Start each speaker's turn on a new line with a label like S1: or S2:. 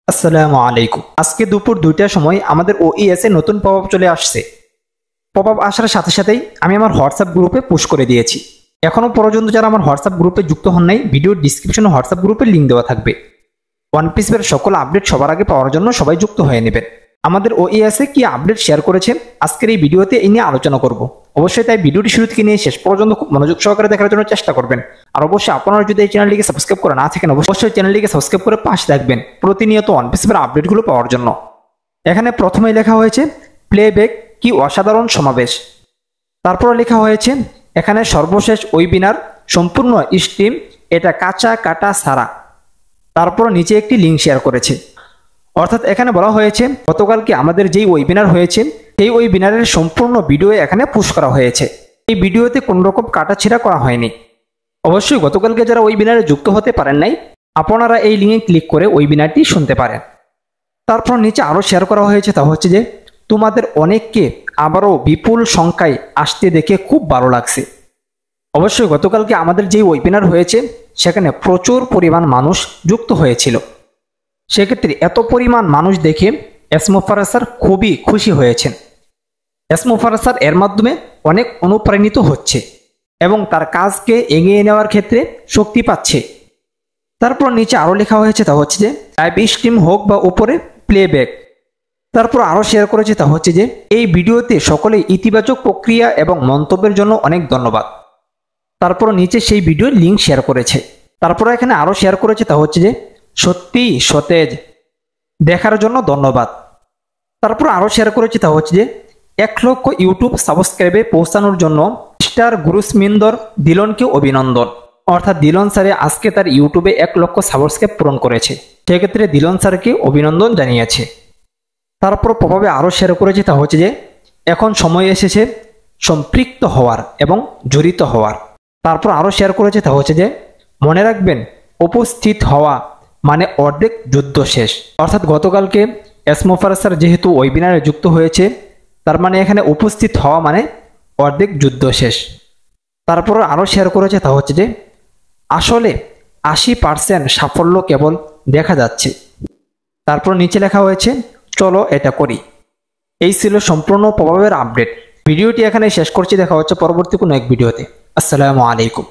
S1: আসসালামু আলাইকুম। আজকে দুপুর 2টার সময় আমাদের ওইএস এ নতুন পপআপ চলে আসছে। পপআপ আসার সাথে সাথেই আমি আমার হোয়াটসঅ্যাপ গ্রুপে পুশ করে দিয়েছি। এখনো পর্যন্ত যারা আমার হোয়াটসঅ্যাপ গ্রুপে যুক্ত হন নাই, ভিডিওর ডিসক্রিপশনে হোয়াটসঅ্যাপ গ্রুপের লিঙ্ক দেওয়া থাকবে। ওয়ান পিসের সকল আপডেট সবার আগে পাওয়ার জন্য সবাই যুক্ত হয়ে নেবেন। আমাদের ওইএস এ কি আপডেট শেয়ার করেছে আজকের এই ভিডিওতে এই নিয়ে আলোচনা করব। অবশ্যই তাই ভিডিওটি শুরু থেকে নিয়ে শেষ পর্যন্ত খুব মনোযোগ সহকারে দেখার জন্য চেষ্টা করবেন। আর অবশ্যই আপনারা যদি এই চ্যানেলটিকে সাবস্ক্রাইব করে না থাকেন, অবশ্যই চ্যানেলটিকে সাবস্ক্রাইব করে পাশে থাকবেন প্রতিনিয়ত ওয়ান পিসের আপডেটগুলো পাওয়ার জন্য। এখানে প্রথমেই লেখা হয়েছে প্লেব্যাক কি অসাধারণ সমাবেশ। তারপরে লেখা হয়েছে এখানে সর্বশেষ ওয়েবিনার সম্পূর্ণ স্ট্রিম, এটা কাঁচা কাটা সারা। তারপর নিচে একটি লিঙ্ক শেয়ার করেছে। অর্থাৎ এখানে বলা হয়েছে গতকালকে আমাদের যেই ওয়েবিনার হয়েছে সেই ওয়েবিনারের সম্পূর্ণ ভিডিও এখানে পুশ করা হয়েছে। এই ভিডিওতে কোনো রকম কাটাছিড়া করা হয়নি। অবশ্যই গতকালকে যারা ওয়েবিনারে যুক্ত হতে পারেন নাই, আপনারা এই লিঙ্কে ক্লিক করে ওয়েবিনারটি শুনতে পারেন। তারপর নিচে আরও শেয়ার করা হয়েছে, তা হচ্ছে যে তোমাদের অনেককে আবারও বিপুল সংখ্যায় আসতে দেখে খুব ভালো লাগছে। অবশ্যই গতকালকে আমাদের যেই ওয়েবিনার হয়েছে সেখানে প্রচুর পরিমাণ মানুষ যুক্ত হয়েছিল। সেক্ষেত্রে এত পরিমাণ মানুষ দেখে এসমো ফারাজ স্যার খুবই খুশি হয়েছেন। এসমো ফারাজ স্যার এর মাধ্যমে অনেক অনুপ্রাণিত হচ্ছে এবং তার কাজকে এগিয়ে নেওয়ার ক্ষেত্রে শক্তি পাচ্ছে। তারপর নিচে আরও লেখা হয়েছে, তা হচ্ছে যে লাইভ স্ট্রিম হোক বা উপরে প্লেব্যাক। তারপর আরও শেয়ার করেছে, তা হচ্ছে যে এই ভিডিওতে সকলে ইতিবাচক প্রক্রিয়া এবং মন্তব্যের জন্য অনেক ধন্যবাদ। তারপর নিচে সেই ভিডিওর লিঙ্ক শেয়ার করেছে। তারপর এখানে আরও শেয়ার করেছে, তা হচ্ছে যে সত্যি সতেজ, দেখার জন্য ধন্যবাদ। তারপর আরও শেয়ার করেছে, তা হচ্ছে যে 1 লক্ষ ইউটিউব সাবস্ক্রাইবে পৌঁছানোর জন্য স্টার গুরুসমিন্দর দিলনকে অভিনন্দন। অর্থাৎ দিলন স্যারে আজকে তার ইউটিউবে 1 লক্ষ সাবস্ক্রাইব পূরণ করেছে, সেক্ষেত্রে দিলন স্যারকে অভিনন্দন জানিয়েছে। তারপর প্রভাবে আরও শেয়ার করেছে, তা হচ্ছে যে এখন সময় এসেছে সম্পৃক্ত হওয়ার এবং জড়িত হওয়ার। তারপর আরও শেয়ার করেছে, তা হচ্ছে যে মনে রাখবেন উপস্থিত হওয়া মানে অর্ধেক যুদ্ধ শেষ। অর্থাৎ গতকালকে এসমো ফারাজ স্যার যেহেতু ওয়েবিনারে যুক্ত হয়েছে, তার মানে এখানে উপস্থিত হওয়া মানে অর্ধেক যুদ্ধ শেষ। তারপর আরও শেয়ার করেছে, তা হচ্ছে যে আসলে 80% সাফল্য কেবল দেখা যাচ্ছে। তারপর নিচে লেখা হয়েছে চলো এটা করি। এই ছিল সম্পূর্ণ প্রভাবের আপডেট। ভিডিওটি এখানে শেষ করছি, দেখা হচ্ছে পরবর্তী কোনো এক ভিডিওতে। আসসালামু আলাইকুম।